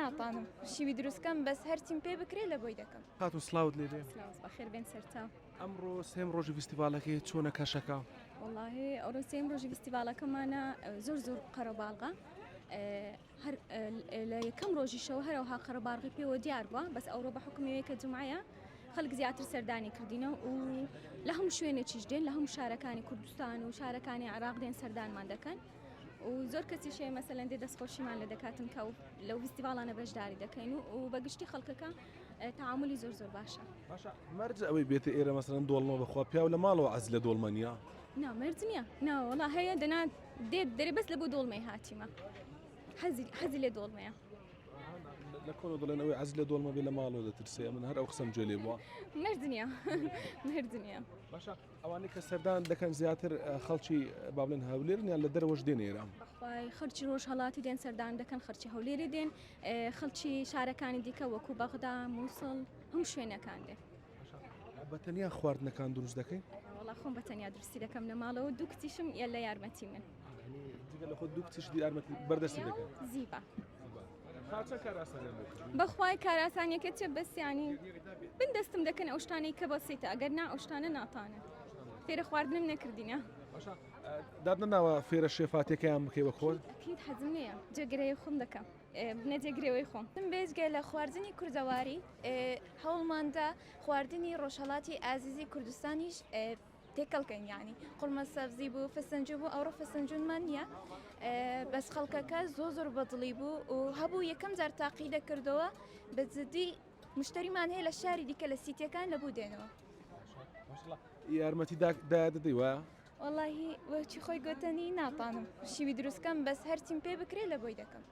ناتانم شیوی دروستکەم بەس هەرچیم پێ بکرێ لە بۆی دەکەم. هاتون سلااوت لێ دێ بەخێر بێن سەرتا. ئەمڕۆ سێم ڕۆژی فستیڤالەکەی چۆنە کەشەکە؟ والله ئەوڕۆ سێم ڕۆژی فستیڤالەکەمانە زۆر قەرەباڵغا. لە یەکەم ڕۆژیشەوە هەروەها قەرەباڵغی پێوە دیار بووە، بەس ئەوڕۆ بە حکمەوەیەکە جومعەیە خەڵک زیاتر سەردانی کردینەوە و لە هەموو شوێنێکیش دێن، لە هەموو شارەکانی کوردستان و شارەکانی عێراق دێن سەردانمان دەکەن و زۆر کەسیشەیە مەسەلەن دێ دەستخۆشیمان لە دەکاتن کە لەو فستیڤالانە بەشداری دەکەین و بەگشتی خەڵکەکە تەعاملی زۆر باشە. مەرج ئەوەی بێتە ئێرە مەسەلەن دۆڵمەوە بەخوا پیا و لە ماڵەوە عەز لە دۆڵمە نییە؟ نا مەرج نییە، نا وەڵا هەیە دەنا دێت دەرێ بەس لە بۆ دۆڵمەی هاتیمە، حەزی لێ دۆڵمەیە. لە کۆنە دەڵێن ئەوەی عەز لە دۆڵمە بێ لە ماڵەوە دەترسێ، من هەر ئەو قسەم گوێ لێ بووە. مەرج نییە مەرج نییە. باشە ئەوانەی کە سەردان دەکەن زیاتر خەڵکی با بڵێن هەولێرن یان لە دەرەوەش دێن ئێرە؟ بەخوای خەڵکی ڕۆژهەڵاتی دێن سەردان دەکەن، خەڵکی هەولێری دێن، خەڵکی شارەکانی دیکە وەکو بەغدا، مووسڵ هەموو شوێنەکان دێن. بەتەنیا خواردنەکان دروست دەکەین؟ وەڵا خۆم بەتەنیا درستی دەکەم لە ماڵەوە، دوو کچیشم لە یارمەتی من. جگە لە خۆ دوو کچیش یارمەتی بەردەستی دەکەن؟ زیبا. چە کاراسانیان دەکەن؟ بەخوای کاراسانیەکە چێ بەسیانی بن دەستم دەکەن ئەو شتانەی کە بەسیتە، ئەگەر نا ئەو شتانە ناتانە. فێرە خواردنم نەکردینە. باشە دادنەناوە فێرە شێفاتیەکەیان بکەی بە خۆت؟ ئەکید حەزم نییە، جێگرەی خۆم دەکەم، بنە جێگرەوەی خۆم. من بێژگە لە خواردنی کوردەواری هەوڵماندا خواردنی ڕۆژهەڵاتی ئازیزی کوردستانیش تێکەڵکەین، یعنی قورمە سەبزی بوو، فسنجو بوو، ئەوڕۆ فسنجونمان نییە، بەس خەڵکەکە زۆر بەدڵی بوو و هەبوو یەکەم جار تاقی دەکردەوە بە جدی مشتریمان هەیە لە شاری دیکە لە سیتیەکان لە بوو دێنەوە. یارمەتی دەدەی وایە؟ وەڵاهی وەچی خۆی گوتنی ناتانم شیوی دروستکەم بەس هەرچیم پێ بکرێ لە بۆی دەکەم.